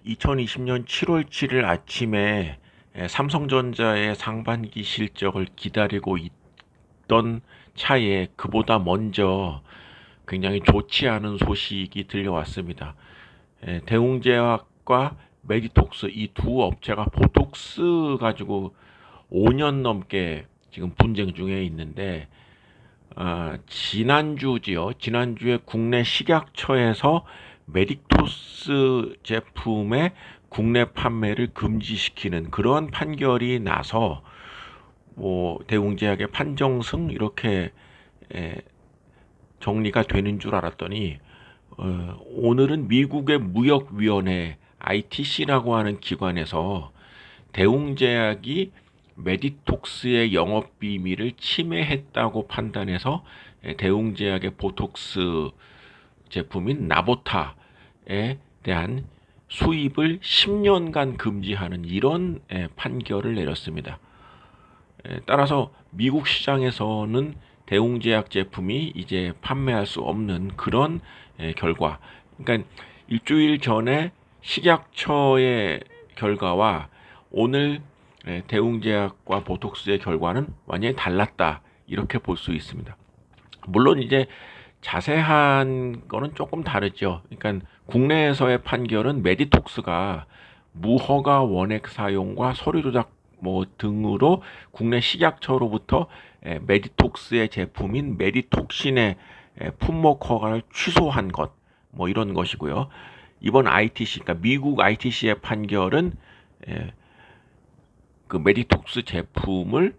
2020년 7월 7일 아침에 삼성전자의 상반기 실적을 기다리고 있던 차에 그보다 먼저 굉장히 좋지 않은 소식이 들려왔습니다. 대웅제약과 메디톡스 이 두 업체가 보톡스 가지고 5년 넘게 지금 분쟁 중에 있는데, 지난주에 국내 식약처에서 메디토스 제품의 국내 판매를 금지시키는 그런 판결이 나서 대웅제약의 판정승 이렇게 정리가 되는 줄 알았더니, 오늘은 미국의 무역위원회 ITC라고 하는 기관에서 대웅제약이 메디톡스의 영업 비밀을 침해했다고 판단해서 대웅제약의 보톡스 제품인 나보타에 대한 수입을 10년간 금지하는 이런 판결을 내렸습니다. 따라서 미국 시장에서는 대웅제약 제품이 이제 판매할 수 없는 그런 결과. 그러니까 일주일 전에 식약처의 결과와 오늘 대웅제약과 보톡스의 결과는 완전히 달랐다, 이렇게 볼 수 있습니다. 물론 이제 자세한 거는 조금 다르죠. 그러니까 국내에서의 판결은 메디톡스가 무허가 원액 사용과 서류 조작 등으로 국내 식약처로부터 메디톡스의 제품인 메디톡신의 품목 허가를 취소한 것, 이런 것이고요. 이번 ITC, 그러니까 미국 ITC의 판결은 그 메디톡스 제품을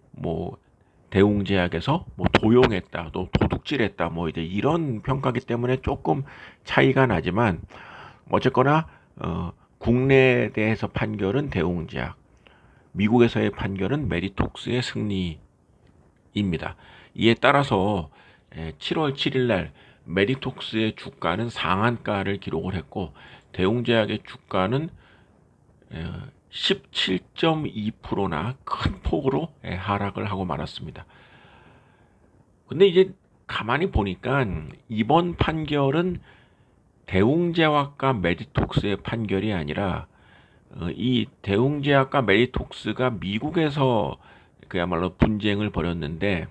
대웅제약에서 도용했다, 또 도둑질했다, 이제 이런 평가기 때문에 조금 차이가 나지만, 어쨌거나 국내에 대해서 판결은 대웅제약, 미국에서의 판결은 메디톡스의 승리입니다. 이에 따라서 7월 7일 날 메디톡스의 주가는 상한가를 기록을 했고, 대웅제약의 주가는 17.2%나 큰 폭으로 하락을 하고 말았습니다. 근데 이제 가만히 보니까 이번 판결은 대웅제약과 메디톡스의 판결이 아니라, 이 대웅제약과 메디톡스가 미국에서 그야말로 분쟁을 벌였는데,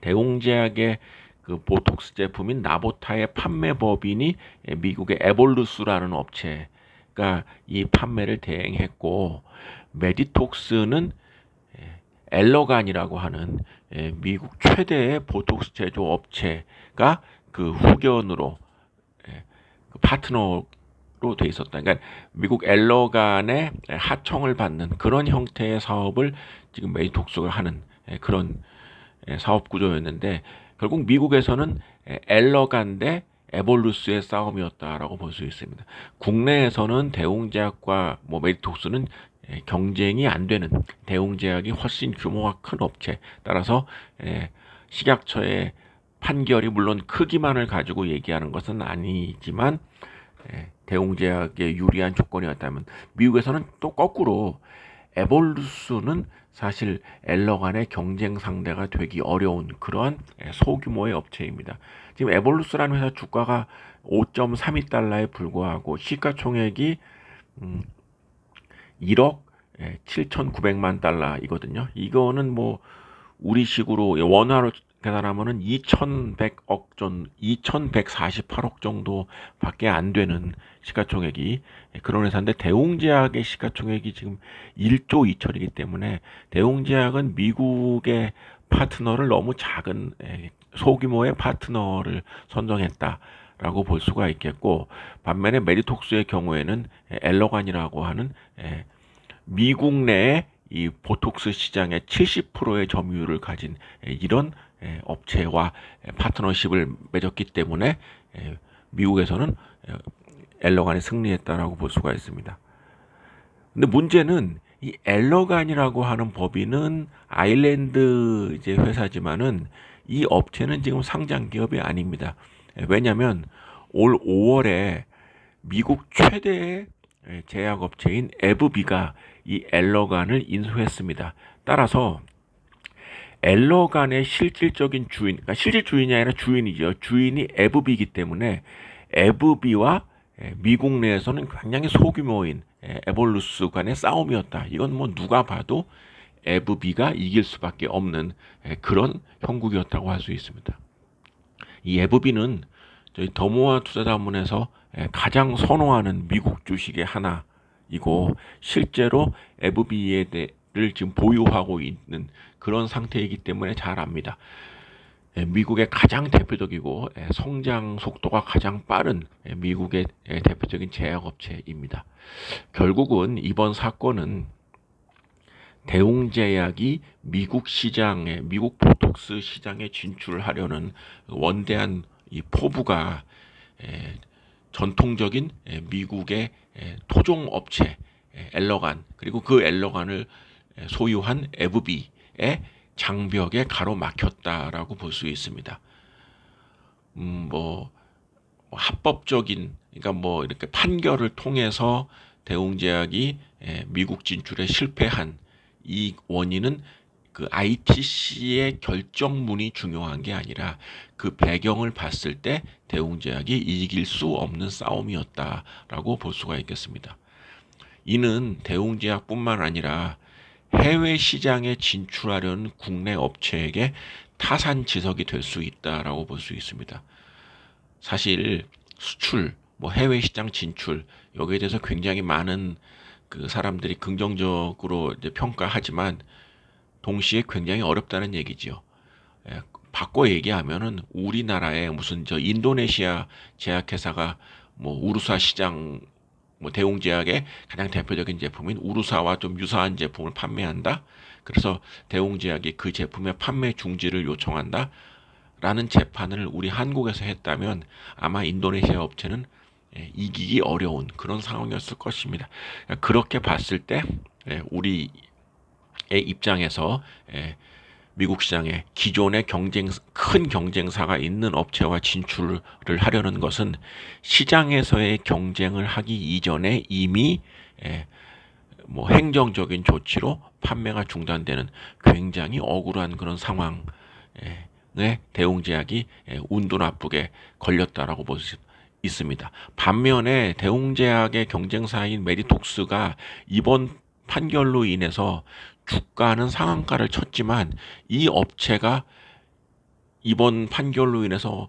대웅제약의 그 보톡스 제품인 나보타의 판매 법인이 미국의 에볼루스라는 업체가 이 판매를 대행했고, 메디톡스는 엘러간이라고 하는 미국 최대의 보톡스 제조 업체가 그 후견으로 파트너로 돼 있었다. 그러니까 미국 엘러간의 하청을 받는 그런 형태의 사업을 지금 메디톡스가 하는 그런 사업 구조였는데, 결국 미국에서는 엘러간 대 에볼루스의 싸움이었다라고 볼 수 있습니다. 국내에서는 대웅제약과 메디톡스는 경쟁이 안 되는, 대웅제약이 훨씬 규모가 큰 업체, 따라서 식약처의 판결이 물론 크기만을 가지고 얘기하는 것은 아니지만 대웅제약에 유리한 조건이었다면, 미국에서는 또 거꾸로 에볼루스는 사실 엘러간의 경쟁 상대가 되기 어려운 그러한 소규모의 업체입니다. 지금 에볼루스라는 회사 주가가 5.32달러에 불과하고 시가총액이 1억 7,900만 달러이거든요. 이거는 우리식으로 원화로 계산하면은 2,148억 정도밖에 안 되는 시가총액이 그런 회사인데, 대웅제약의 시가총액이 지금 1조 2천이기 때문에 대웅제약은 미국의 파트너를 너무 작은 소규모의 파트너를 선정했다라고 볼 수가 있겠고, 반면에 메디톡스의 경우에는 엘러간이라고 하는 미국 내에 이 보톡스 시장의 70%의 점유율을 가진 이런 업체와 파트너십을 맺었기 때문에 미국에서는 엘러간이 승리했다라고 볼 수가 있습니다. 근데 문제는 이 엘러간이라고 하는 법인은 아일랜드 이제 회사지만은 이 업체는 지금 상장 기업이 아닙니다. 왜냐하면 올 5월에 미국 최대의 제약업체인 에브비가 이 엘러간을 인수했습니다. 따라서 엘러간의 실질적인 주인, 그러니까 실질 주인이 아니라 주인이죠. 주인이 에브비이기 때문에 에브비와 미국 내에서는 굉장히 소규모인 에볼루스 간의 싸움이었다. 이건 뭐 누가 봐도 에브비가 이길 수밖에 없는 그런 형국이었다고 할 수 있습니다. 이 에브비는 저희 더모아 투자자문에서 가장 선호하는 미국 주식의 하나이고 실제로 에브비를 지금 보유하고 있는 그런 상태이기 때문에 잘 압니다. 미국의 가장 대표적이고 성장 속도가 가장 빠른 미국의 대표적인 제약업체입니다. 결국은 이번 사건은 대웅제약이 미국 시장에, 미국 보톡스 시장에 진출하려는 원대한 이 포부가 전통적인 미국의 토종 업체 엘러간, 그리고 그 엘러간을 소유한 에브비의 장벽에 가로막혔다라고 볼 수 있습니다. 뭐 합법적인, 그러니까 뭐 이렇게 판결을 통해서 대웅제약이 미국 진출에 실패한 이 원인은 그 ITC의 결정문이 중요한 게 아니라 그 배경을 봤을 때 대웅제약이 이길 수 없는 싸움이었다라고 볼 수가 있겠습니다. 이는 대웅제약뿐만 아니라 해외 시장에 진출하려는 국내 업체에게 타산지석이 될 수 있다라고 볼 수 있습니다. 사실 수출, 뭐 해외 시장 진출, 여기에 대해서 굉장히 많은 그 사람들이 긍정적으로 이제 평가하지만 동시에 굉장히 어렵다는 얘기지요. 바꿔 얘기하면은 우리나라에 무슨 저 인도네시아 제약회사가 뭐 우루사 시장, 뭐 대웅제약의 가장 대표적인 제품인 우루사와 좀 유사한 제품을 판매한다. 그래서 대웅제약이 그 제품의 판매 중지를 요청한다. 라는 재판을 우리 한국에서 했다면 아마 인도네시아 업체는 이기기 어려운 그런 상황이었을 것입니다. 그렇게 봤을 때 우리의 입장에서 미국 시장에 기존의 큰 경쟁사가 있는 업체와 진출을 하려는 것은 시장에서의 경쟁을 하기 이전에 이미 뭐 행정적인 조치로 판매가 중단되는 굉장히 억울한 그런 상황에 대웅제약이 운도 나쁘게 걸렸다라고 볼 수 있습니다. 반면에 대웅제약의 경쟁사인 메디톡스가 이번 판결로 인해서 주가는 상한가를 쳤지만 이 업체가 이번 판결로 인해서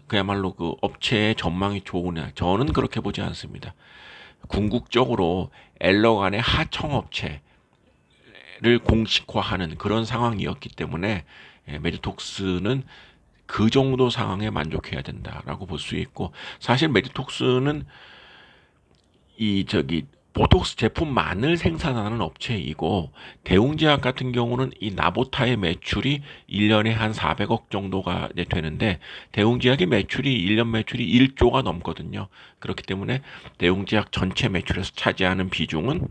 그야말로 그 업체의 전망이 좋으냐, 저는 그렇게 보지 않습니다. 궁극적으로 엘러간의 하청업체를 공식화하는 그런 상황이었기 때문에 메디톡스는 그 정도 상황에 만족해야 된다라고 볼 수 있고, 사실 메디톡스는 보톡스 제품만을 생산하는 업체이고, 대웅제약 같은 경우는 이 나보타의 매출이 1년에 한 400억 정도가 되는데, 대웅제약의 매출이 1년 매출이 1조가 넘거든요. 그렇기 때문에 대웅제약 전체 매출에서 차지하는 비중은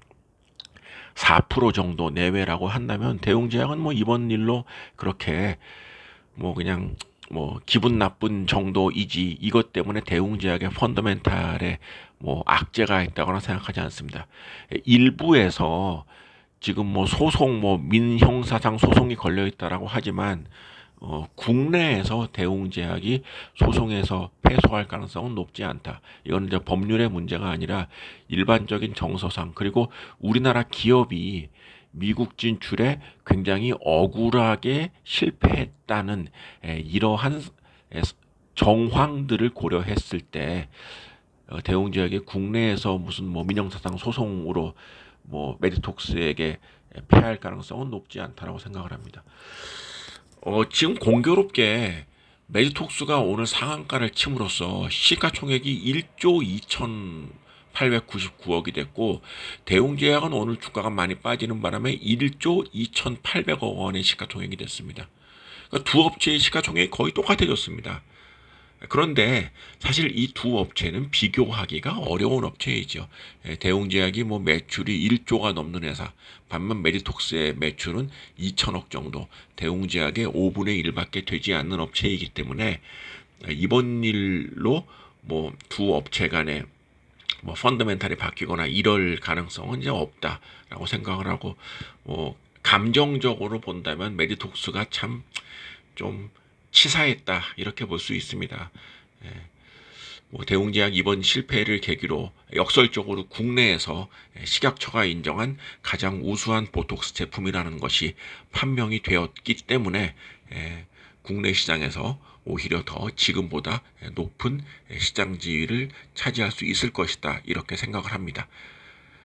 4% 정도 내외라고 한다면, 대웅제약은 뭐 이번 일로 그렇게 뭐 그냥 뭐 기분 나쁜 정도이지, 이것 때문에 대웅제약의 펀더멘탈에 뭐 악재가 있다거나 생각하지 않습니다. 일부에서 지금 뭐 소송, 뭐 민형사상 소송이 걸려 있다라고 하지만 국내에서 대웅제약이 소송에서 패소할 가능성은 높지 않다. 이건 이제 법률의 문제가 아니라 일반적인 정서상, 그리고 우리나라 기업이 미국 진출에 굉장히 억울하게 실패했다는 이러한 정황들을 고려했을 때 대웅제약이 국내에서 무슨 뭐 민형사상 소송으로 뭐 메디톡스에게 패할 가능성은 높지 않다라고 생각을 합니다. 지금 공교롭게 메디톡스가 오늘 상한가를 침으로써 시가총액이 1조 2,899억이 됐고, 대웅제약은 오늘 주가가 많이 빠지는 바람에 1조 2,800억 원의 시가총액이 됐습니다. 그러니까 두 업체의 시가총액이 거의 똑같아졌습니다. 그런데 사실 이 두 업체는 비교하기가 어려운 업체이죠. 대웅제약이 뭐 매출이 1조가 넘는 회사, 반면 메디톡스의 매출은 2천억 정도, 대웅제약의 5분의 1밖에 되지 않는 업체이기 때문에 이번 일로 뭐 두 업체 간에 뭐 펀더멘탈이 바뀌거나 이럴 가능성은 이제 없다라고 생각을 하고, 감정적으로 본다면 메디톡스가 참 좀 치사했다, 이렇게 볼 수 있습니다. 뭐 대웅제약 이번 실패를 계기로 역설적으로 국내에서 식약처가 인정한 가장 우수한 보톡스 제품이라는 것이 판명이 되었기 때문에 국내 시장에서 오히려 더 지금보다 높은 시장 지위를 차지할 수 있을 것이다, 이렇게 생각을 합니다.